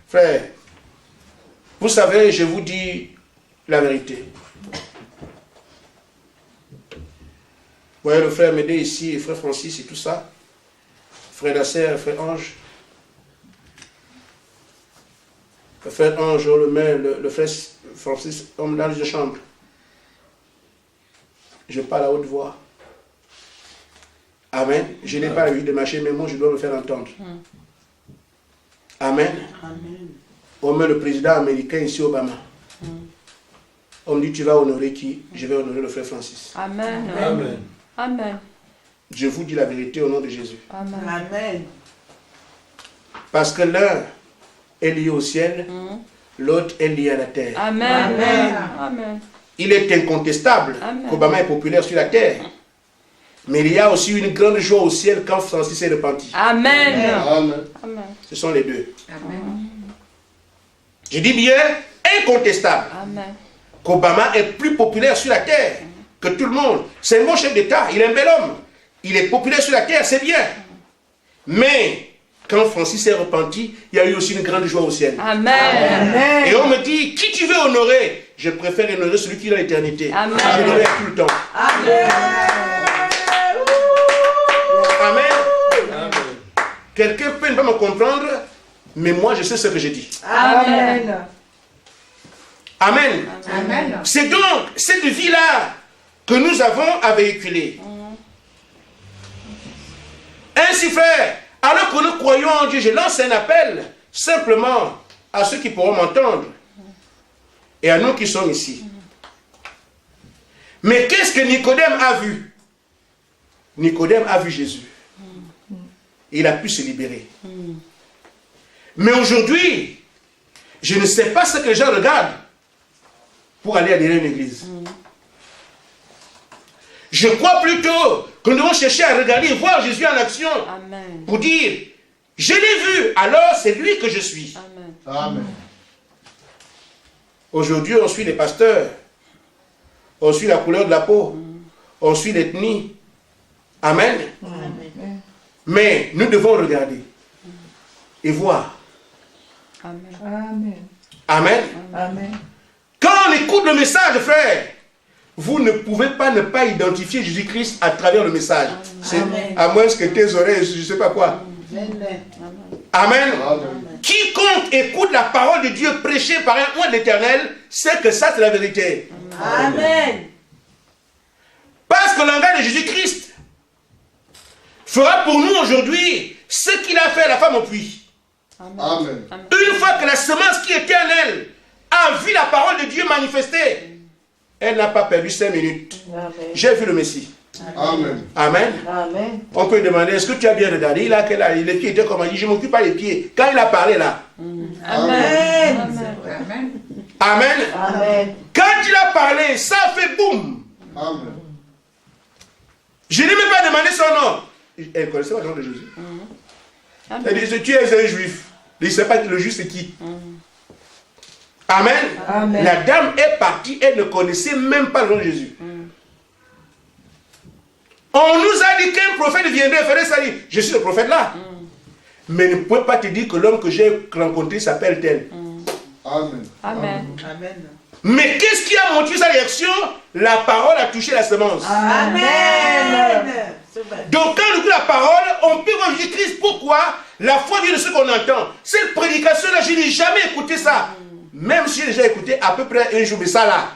Frère, vous savez, je vous dis la vérité. Vous voyez le frère Médé ici, et frère Francis et tout ça. Frère Nasser, frère Ange. Le frère Ange, le frère Francis, homme dans les chambres. Je parle à haute voix. Amen. Je n'ai pas la vie de marcher, mais moi je dois me faire entendre. Amen. On met le président américain ici, Obama. On me dit, tu vas honorer qui? Je vais honorer le frère Francis. Amen. Amen. Amen. Je vous dis la vérité au nom de Jésus. Amen. Amen. Parce que l'un est lié au ciel, l'autre est lié à la terre. Amen. Amen. Amen. Il est incontestable Amen. qu'Obama est populaire sur la terre. Mais il y a aussi une grande joie au ciel quand Francis est repenti. Amen. Amen. Amen. Ce sont les deux. Amen. Je dis bien incontestable Amen. qu'Obama est plus populaire sur la terre que tout le monde. C'est un bon chef d'État, il est un bel homme. Il est populaire sur la terre, c'est bien. Mais quand Francis est repenti, il y a eu aussi une grande joie au ciel. Amen. Et on me dit, qui tu veux honorer? Je préfère honorer celui qui est dans l'éternité. Amen. Je l'aurai tout le temps. Amen. Amen. Amen. Quelqu'un peut ne pas me comprendre, mais moi je sais ce que je dis. Amen. Amen. Amen. C'est donc cette vie-là que nous avons à véhiculer. Ainsi, frère, alors que nous croyons en Dieu, je lance un appel simplement à ceux qui pourront m'entendre et à nous qui sommes ici. Mais qu'est-ce que Nicodème a vu? Nicodème a vu Jésus. Il a pu se libérer. Mais aujourd'hui, je ne sais pas ce que les gens regardent pour aller adhérer à une église. Je crois plutôt que nous devons chercher à regarder et voir Jésus en action. Amen. Pour dire, je l'ai vu, alors c'est lui que je suis. Amen. Amen. Aujourd'hui, on suit les pasteurs. On suit la couleur de la peau. On suit l'ethnie. Amen. Amen. Mais nous devons regarder et voir. Amen. Amen. Amen. Amen. Quand on écoute le message, frère, vous ne pouvez pas ne pas identifier Jésus-Christ à travers le message. C'est à moins que tes oreilles, je ne sais pas quoi. Amen. Amen. Amen. Quiconque écoute la parole de Dieu prêchée par un oint de l'Éternel, sait que ça c'est la vérité. Amen. Parce que le langage de Jésus-Christ fera pour nous aujourd'hui ce qu'il a fait à la femme au puits. Amen. Une fois que la semence qui était en elle a vu la parole de Dieu manifestée, elle n'a pas perdu 5 minutes. J'ai vu le Messie. Amen. Amen. Amen. On peut demander, est-ce que tu as bien regardé? Il a quel âge? Les pieds étaient comme il dit, je ne m'occupe pas des pieds. Quand il a parlé là. Amen. Amen. Amen. Amen. Quand il a parlé, ça a fait boum. Amen. Je n'ai même pas demandé son nom. Elle connaissait pas le nom de Jésus. Elle dit, tu es un juif. Il ne sait pas que le juif c'est qui. Amen. Amen. La dame est partie, elle ne connaissait même pas le nom de Jésus. On nous a dit qu'un prophète viendrait faire ça. Je suis le prophète là. Mais ne pouvez pas te dire que l'homme que j'ai rencontré s'appelle tel. Amen. Amen. Amen. Mais qu'est-ce qui a montré sa réaction? La parole a touché la semence. Amen. Donc quand on écoute la parole, on peut voir Jésus-Christ. Pourquoi? La foi vient de ce qu'on entend. Cette prédication-là, je n'ai jamais écouté ça. Même si j'ai déjà écouté à peu près un jour, mais ça là,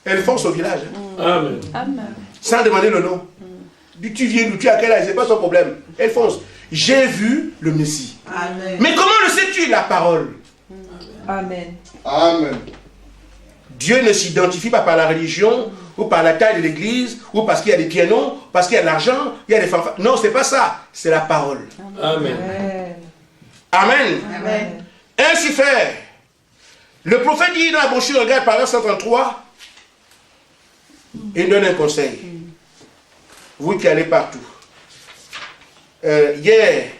elle fonce au village. Amen. Amen. Sans demander le nom. Tu viens d'où, tu es à quel âge, c'est pas son problème. Elle fonce. J'ai vu le Messie. Amen. Mais comment le sais-tu? La parole. Amen. Amen. Dieu ne s'identifie pas par la religion, ou par la taille de l'église, ou parce qu'il y a des pianos, parce qu'il y a de l'argent, il y a des fanfares. Non, c'est pas ça. C'est la parole. Amen. Amen. Amen. Ainsi frère, le prophète dit dans la brochure, regarde par 133, il donne un conseil. Vous qui allez partout. Hier,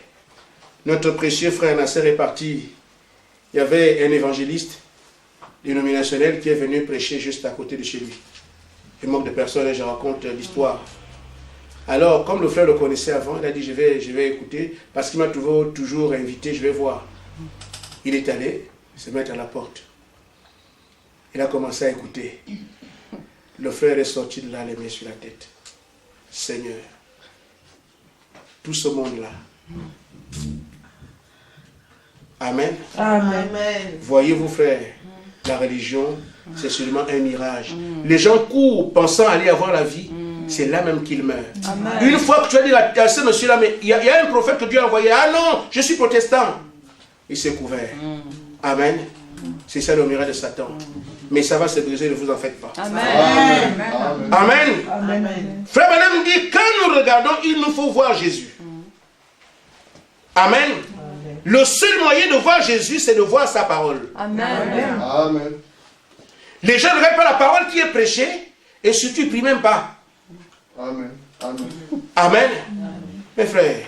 notre précieux frère Nasser est parti. Il y avait un évangéliste dénominationnel qui est venu prêcher juste à côté de chez lui. Il manque de personnes et je raconte l'histoire. Alors, comme le frère le connaissait avant, il a dit je vais écouter parce qu'il m'a toujours invité, je vais voir. Il est allé se mettre à la porte. Il a commencé à écouter. Le frère est sorti de là, les mains sur la tête. Seigneur, tout ce monde-là. Amen. Amen. Voyez-vous, frère, la religion, c'est seulement un mirage. Les gens courent pensant aller avoir la vie. C'est là même qu'ils meurent. Amen. Une fois que tu as dit à ce monsieur-là, mais il y a un prophète que Dieu a envoyé. Ah non, je suis protestant. Il s'est couvert. Amen. C'est ça le miracle de Satan. Mais ça va se briser, ne vous en faites pas. Amen. Amen. Amen. Amen. Frère Madame dit, quand nous regardons, il nous faut voir Jésus. Amen. Le seul moyen de voir Jésus, c'est de voir sa parole. Amen. Amen. Les gens ne regardent pas la parole qui est prêchée et surtout ils ne prient même pas. Amen. Amen. Amen. Mes frères,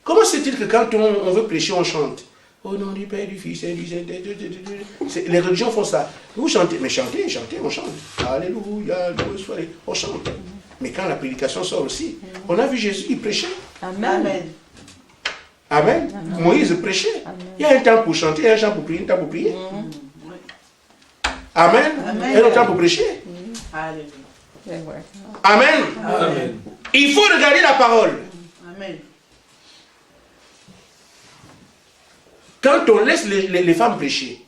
comment c'est-il que quand on veut prêcher, on chante? Au nom du Père, du Fils et du Saint-Esprit. Les religions font ça. Vous chantez, mais chantez, on chante. Alléluia, loué soit les- on chante. Mais quand la prédication sort aussi, on a vu Jésus, il prêchait. Amen. Amen. Moïse prêchait. Il y a un temps pour chanter, il y a un temps pour prier, un temps pour prier. Amen. Il y a un temps pour prêcher. Amen. Amen. Il faut regarder la parole. Quand on laisse les femmes prêcher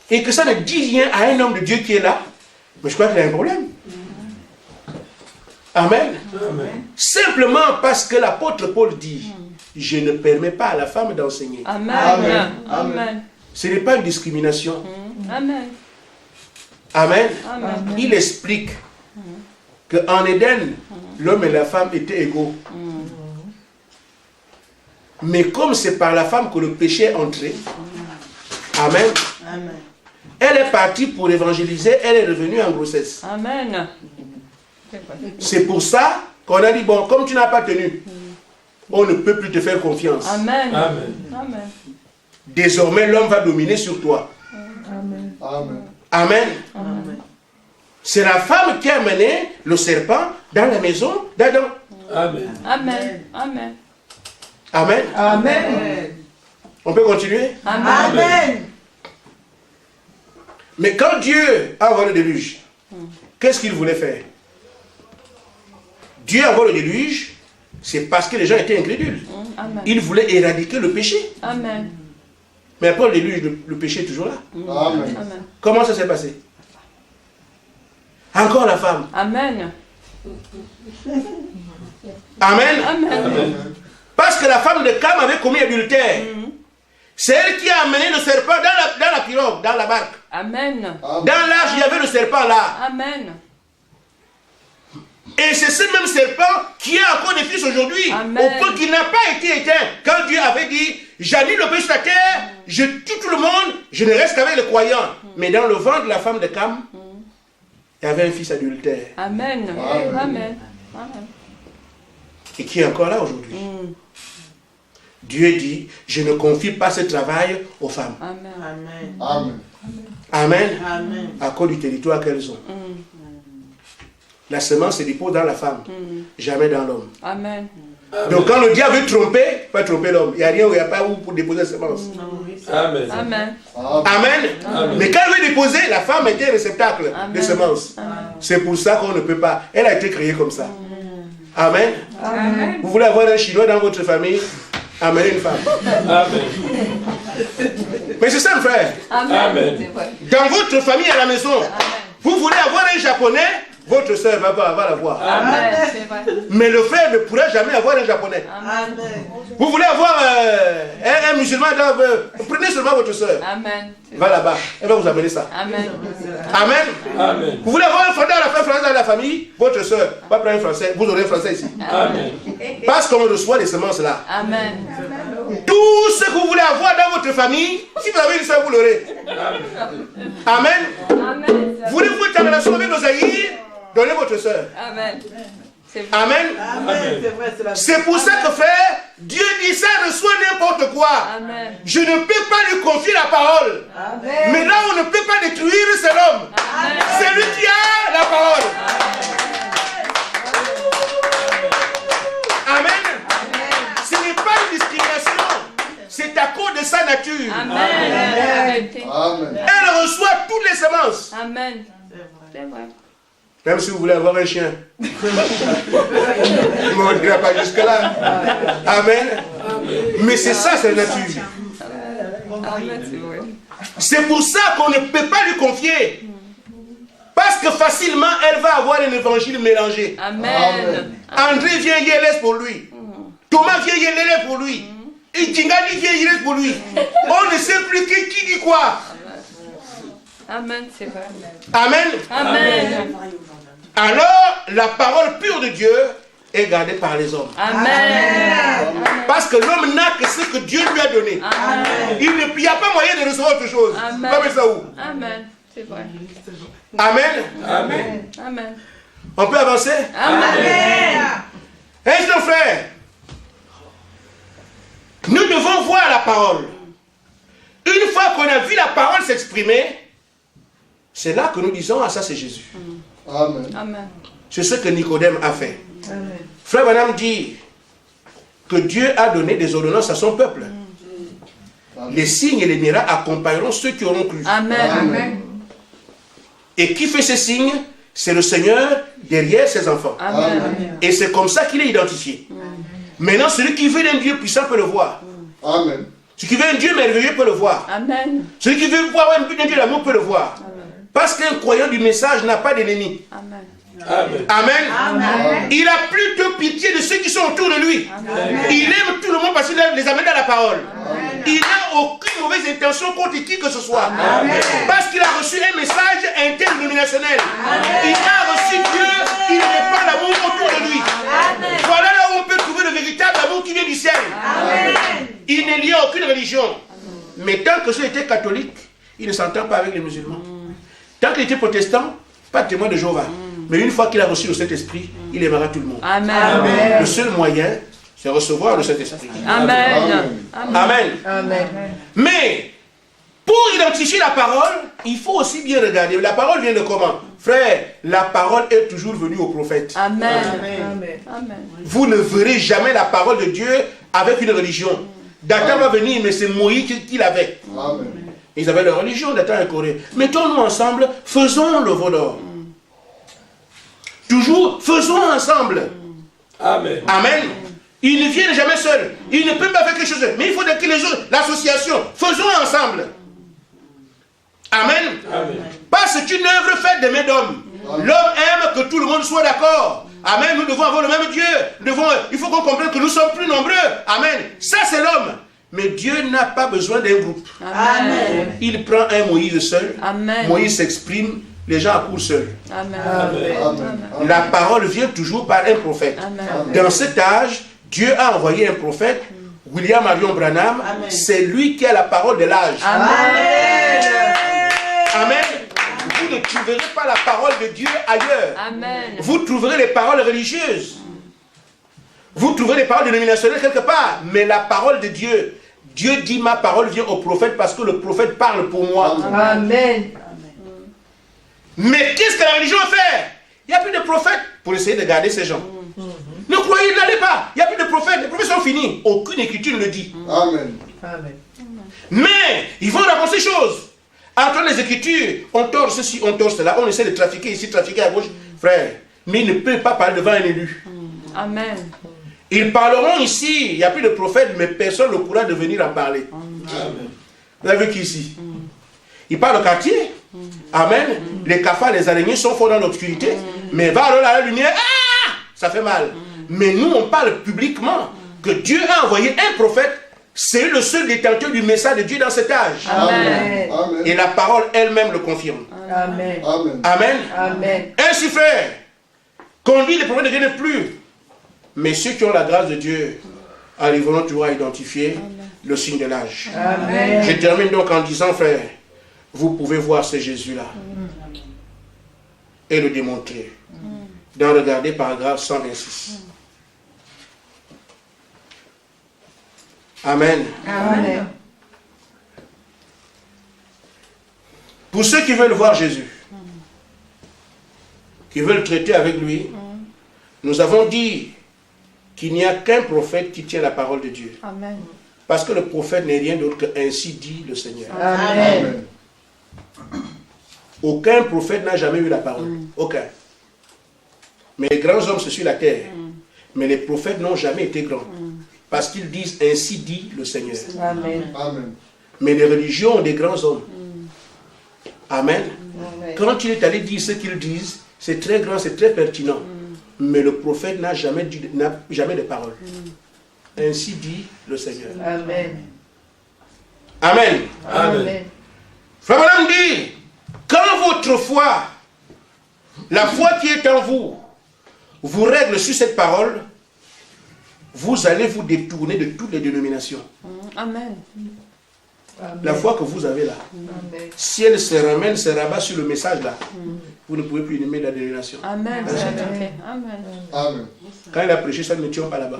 et que ça ne dit rien à un homme de Dieu qui est là, mais je crois qu'il y a un problème. Amen. Amen. Simplement parce que l'apôtre Paul dit, je ne permets pas à la femme d'enseigner. Amen. Amen. Amen. Ce n'est pas une discrimination. Amen. Amen. Amen. Il explique qu'en Éden, l'homme et la femme étaient égaux. Mais comme c'est par la femme que le péché est entré, Amen, Amen. elle est partie pour évangéliser, elle est revenue en grossesse. Amen. C'est pour ça qu'on a dit, bon, comme tu n'as pas tenu, on ne peut plus te faire confiance. Amen. Amen. Amen. Désormais, l'homme va dominer sur toi. Amen. Amen. Amen. Amen. C'est la femme qui a mené le serpent dans la maison d'Adam. Amen. Amen. Amen. Amen. Amen. On peut continuer? Amen. Amen. Mais quand Dieu a envoyé le déluge, qu'est-ce qu'il voulait faire? Dieu a envoyé le déluge, c'est parce que les gens étaient incrédules. Amen. Il voulait éradiquer le péché. Amen. Mais après le déluge, le péché est toujours là. Amen. Amen. Comment ça s'est passé? Encore la femme. Amen. Amen. Amen. Parce que la femme de Cam avait commis adultère. C'est elle qui a amené le serpent dans la pirogue, dans la barque. Amen. Dans l'arche, il y avait le serpent là. Amen. Et c'est ce même serpent qui a encore des fils aujourd'hui. Amen. Au point qu'il n'a pas été éteint. Quand Dieu avait dit, j'annule le péché sur la terre, je tue tout le monde, je ne reste qu'avec les croyants. Mais dans le ventre de la femme de Cam, il y avait un fils adultère. Amen. Amen. Amen. Amen. Et qui est encore là aujourd'hui. Dieu dit, je ne confie pas ce travail aux femmes. Amen. Amen. Amen. Amen. Amen. À cause du territoire qu'elles ont. La semence se dépose dans la femme, jamais dans l'homme. Amen. Donc quand le diable veut tromper, il ne peut pas tromper l'homme. Il n'y a rien où il n'y a pas où pour déposer la semence. Amen. Amen. Amen. Amen. Mais quand elle veut déposer, la femme était un réceptacle Amen. de semences. Amen. C'est pour ça qu'on ne peut pas. Elle a été créée comme ça. Amen. Amen. Vous voulez avoir un Chinois dans votre famille, amenez une femme. Amen. Mais c'est ça, mon frère. Amen. C'est vrai. Dans votre famille à la maison, vous voulez avoir un Japonais, votre soeur va l'avoir. Amen. C'est vrai. Mais le frère ne pourra jamais avoir un Japonais. Amen. Vous voulez avoir un musulman, prenez seulement votre soeur. Amen. Va là-bas, elle va vous amener ça. Amen. Amen. Amen. Vous voulez avoir un français à la fin français dans la famille, votre soeur va prendre un français, vous aurez un français ici. Amen. Parce qu'on reçoit les semences là. Amen. Tout ce que vous voulez avoir dans votre famille, si vous avez une soeur, vous l'aurez. Amen. Amen. Voulez-vous être en relation avec nos aïeux? Donnez votre soeur. Amen. C'est vrai. Amen. Amen. C'est vrai, c'est la C'est pour ça que frère, Dieu dit ça reçoit n'importe quoi. Amen. Je ne peux pas lui confier la parole. Amen. Mais là, on ne peut pas détruire, c'est l'homme. C'est lui qui a la parole. Amen. Ce n'est pas une discrimination. C'est à cause de sa nature. Amen. Amen. Elle reçoit toutes les semences. Amen. C'est vrai. Même si vous voulez avoir un chien. Je ne dirai pas jusque-là. Amen. Mais c'est ça, c'est la nature. Amen. C'est vrai. C'est pour ça qu'on ne peut pas lui confier. Parce que facilement, elle va avoir un évangile mélangé. Amen. André vient, il laisse pour lui. Thomas vient, il laisse pour lui. Et Djingani vient, il laisse pour lui. On ne sait plus qui dit quoi. Amen. C'est vrai. Amen. Amen. Alors, la parole pure de Dieu est gardée par les hommes. Amen. Parce que l'homme n'a que ce que Dieu lui a donné. Amen. Il n'y a pas moyen de recevoir autre chose. Amen. Comme ça où? Amen. C'est vrai. Amen. Amen. Amen. On peut avancer? Amen. Est-ce que frère? Nous devons voir la parole. Une fois qu'on a vu la parole s'exprimer, c'est là que nous disons, ah ça c'est Jésus. Amen. Amen. C'est ce que Nicodème a fait. Amen. Frère Branham dit que Dieu a donné des ordonnances à son peuple. Les signes et les miracles accompagneront ceux qui auront cru. Amen. Amen. Et qui fait ces signes? C'est le Seigneur derrière ses enfants. Amen. Et c'est comme ça qu'il est identifié. Maintenant, celui qui veut un Dieu puissant peut le voir. Amen. Celui qui veut un Dieu merveilleux peut le voir. Amen. Celui qui veut voir un Dieu d'amour peut le voir. Parce qu'un croyant du message n'a pas d'ennemi. Amen. Amen. Amen. Amen. Il a plutôt pitié de ceux qui sont autour de lui. Amen. Il aime tout le monde parce qu'il les amène dans la parole. Il n'a aucune mauvaise intention contre qui que ce soit. Parce qu'il a reçu un message interdénominationnel. Il a reçu Dieu, il répand l'amour autour de lui. Voilà là où on peut trouver le véritable amour qui vient du ciel. Il n'est lié à aucune religion. Mais tant que cela était catholique, il ne s'entend pas avec les musulmans. Tant qu'il était protestant, pas de témoin de Jéhovah. Mais une fois qu'il a reçu le Saint-Esprit, il aimera tout le monde. Amen. Le seul moyen, c'est recevoir le Saint-Esprit. Amen. Amen. Mais, pour identifier la parole, il faut aussi bien regarder. La parole vient de comment? Frère, la parole est toujours venue au prophète. Amen. Vous ne verrez jamais la parole de Dieu avec une religion. Dathan va venir, mais c'est Moïse qui l'avait. Ils avaient leur religion, Dathan et Corée. Mettons-nous ensemble, faisons le veau d'or. Toujours, faisons ensemble. Amen. Amen. Ils ne viennent jamais seuls. Ils ne peuvent pas faire quelque chose. Mais il faut que les autres, l'association, faisons ensemble. Amen. Amen. Pas c'est une œuvre faite de mains d'hommes. L'homme aime que tout le monde soit d'accord. Amen. Nous devons avoir le même Dieu. Il faut qu'on comprenne que nous sommes plus nombreux. Amen. Ça c'est l'homme. Mais Dieu n'a pas besoin d'un groupe. Amen. Il prend un Moïse seul. Amen. Moïse s'exprime. Les gens accourent seuls. Amen. La parole vient toujours par un prophète. Amen. Dans cet âge, Dieu a envoyé un prophète, William Marion Branham. C'est lui qui a la parole de l'âge. Amen. Amen. Vous ne trouverez pas la parole de Dieu ailleurs. Amen. Vous trouverez les paroles religieuses. Vous trouverez les paroles dénominationnelles quelque part. Mais la parole de Dieu, Dieu dit ma parole vient au prophète parce que le prophète parle pour moi. Amen. Mais qu'est-ce que la religion fait? Il n'y a plus de prophètes pour essayer de garder ces gens. Ne croyez, n'allez pas. Il n'y a plus de prophètes. Les prophètes sont finis. Aucune écriture ne le dit. Amen. Mais ils vont raconter ces choses. Entre les écritures, on tord ceci, on tord cela. On essaie de trafiquer ici, trafiquer à gauche. Frère, mais ils ne peuvent pas parler devant un élu. Amen. Ils parleront ici. Il n'y a plus de prophètes, mais personne ne pourra de venir en parler. Amen. Vous avez vu qu'ici, ils parlent au quartier. Amen. Les cafards, les araignées sont forts dans l'obscurité. Mais va alors à la lumière, ça fait mal. Mais nous, on parle publiquement que Dieu a envoyé un prophète. C'est le seul détenteur du message de Dieu dans cet âge. Amen. Et la parole elle-même le confirme. Amen. Amen. Amen. Ainsi, frère, qu'on lit les prophètes ne viennent plus. Mais ceux qui ont la grâce de Dieu arriveront toujours à identifier le signe de l'âge. Amen. Je termine donc en disant, frère, vous pouvez voir ce Jésus-là et le démontrer. Dans Regardez paragraphe 126. Amen. Amen. Pour ceux qui veulent voir Jésus, qui veulent traiter avec lui, nous avons dit qu'il n'y a qu'un prophète qui tient la parole de Dieu. Amen. Parce que le prophète n'est rien d'autre que ainsi dit le Seigneur. Amen. Aucun prophète n'a jamais eu la parole. Aucun. Mais les grands hommes, c'est sur la terre. Mais les prophètes n'ont jamais été grands. Parce qu'ils disent ainsi dit le Seigneur. Amen. Amen. Mais les religions ont des grands hommes. Amen. Amen. Quand il est allé dire ce qu'ils disent, c'est très grand, c'est très pertinent. Mais le prophète n'a jamais de parole. Ainsi dit le Seigneur. Amen. Amen. Amen. Frère Branham dit, quand votre foi, la foi qui est en vous, vous règle sur cette parole, vous allez vous détourner de toutes les dénominations. Amen. La foi que vous avez là, Amen. si elle se ramène, se rabat sur le message là, vous ne pouvez plus aimer la dénomination. Amen. Amen. Amen. Amen. Quand il a prêché ça, nous n'étions pas là-bas.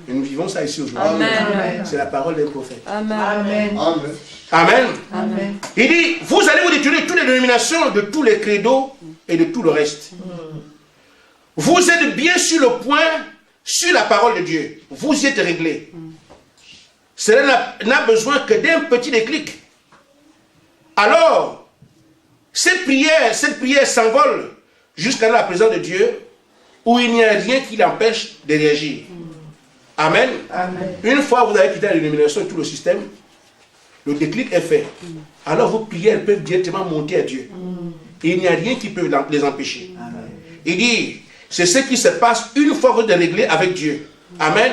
Et nous vivons ça ici aujourd'hui. Amen. C'est la parole d'un prophète. Amen. Amen. Amen. Amen. Amen. Il dit, vous allez vous détourner de toutes les dénominations, de tous les credos et de tout le reste. Vous êtes bien sur le point, sur la parole de Dieu. Vous y êtes réglé. Cela n'a besoin que d'un petit déclic. Alors, cette prière s'envole jusqu'à la présence de Dieu, où il n'y a rien qui l'empêche de réagir. Amen. Amen. Une fois que vous avez quitté la dénomination et tout le système, le déclic est fait. Alors vos prières peuvent directement monter à Dieu. Et il n'y a rien qui peut les empêcher. Il dit, c'est ce qui se passe une fois que vous êtes réglé avec Dieu. Amen.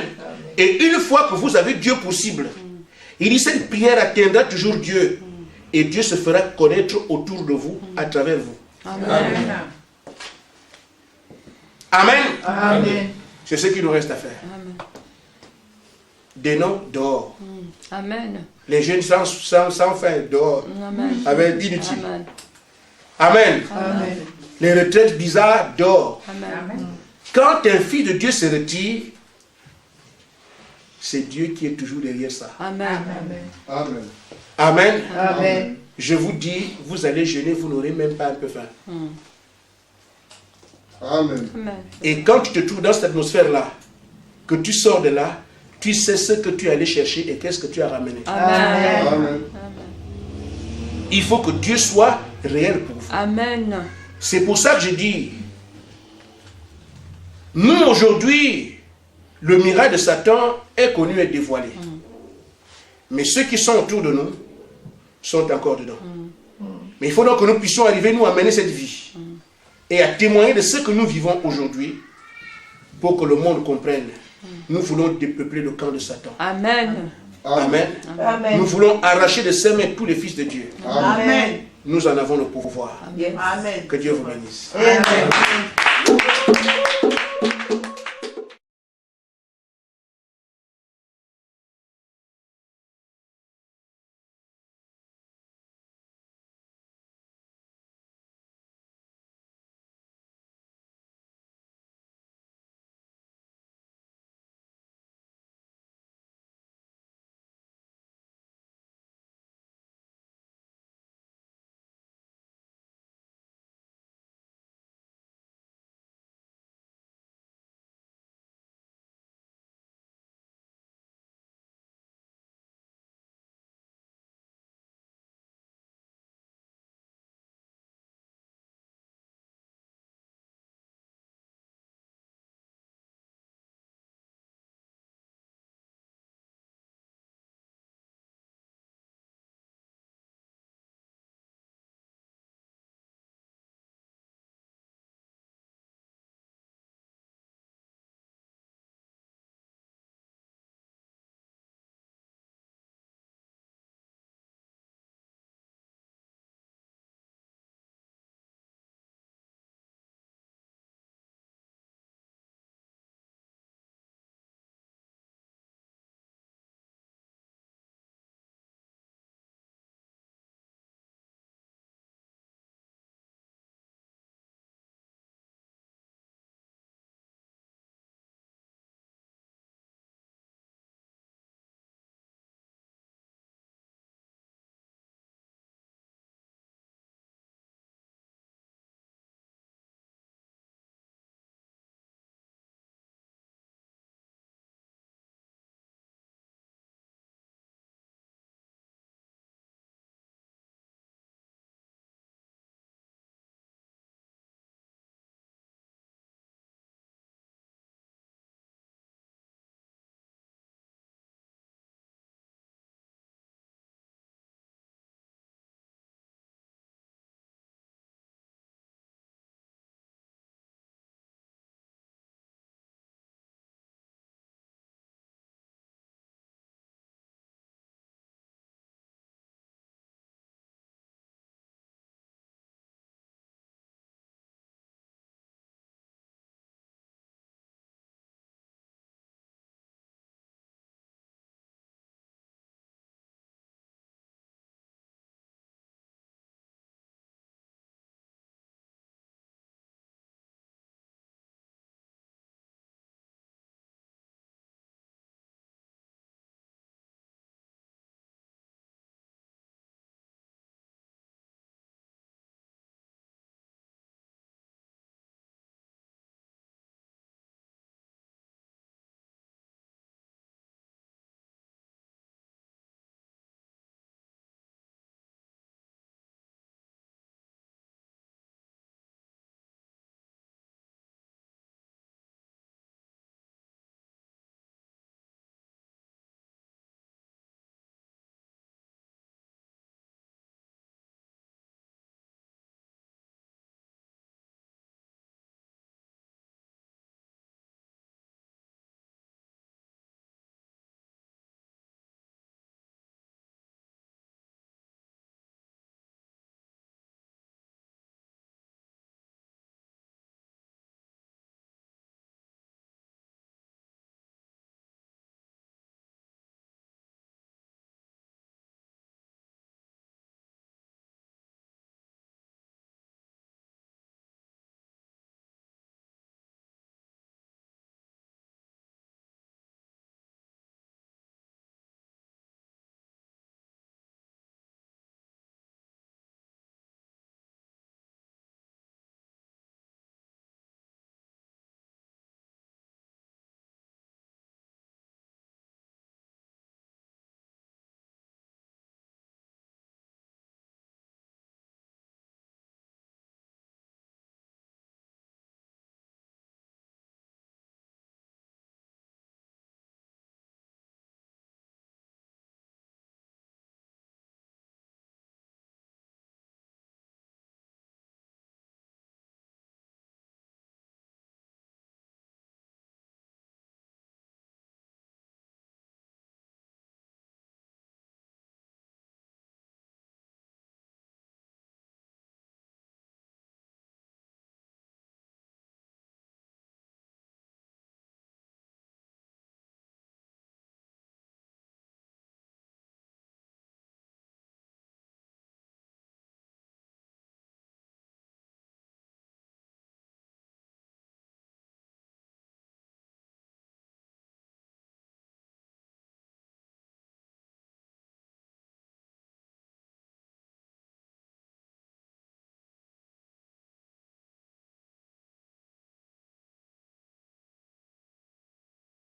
Et une fois que vous avez Dieu possible, Il dit, cette prière atteindra toujours Dieu. Et Dieu se fera connaître autour de vous, à travers vous. Amen. Amen. Amen. C'est ce qu'il nous reste à faire. Amen. Des noms dehors. Amen. Les jeunes sans fin dehors. Amen. Avec inutile. Amen. Amen. Amen. Les retraites bizarres dehors. Amen. Quand un fils de Dieu se retire, c'est Dieu qui est toujours derrière ça. Amen. Amen. Amen. Amen. Je vous dis, vous allez jeûner, vous n'aurez même pas un peu faim. Amen. Amen. Et quand tu te trouves dans cette atmosphère-là, que tu sors de là, tu sais ce que tu es allé chercher et qu'est-ce que tu as ramené. Amen. Amen. Il faut que Dieu soit réel pour vous. Amen. C'est pour ça que je dis, nous aujourd'hui, le miracle de Satan est connu et dévoilé. Mais ceux qui sont autour de nous sont encore dedans. Mais il faut donc que nous puissions arriver, nous, à mener cette vie. Et à témoigner de ce que nous vivons aujourd'hui pour que le monde comprenne. Nous voulons dépeupler le camp de Satan. Amen. Amen. Amen. Nous voulons arracher de ses mains tous les fils de Dieu. Amen. Nous en avons le pouvoir. Amen. Que Dieu vous bénisse. Amen.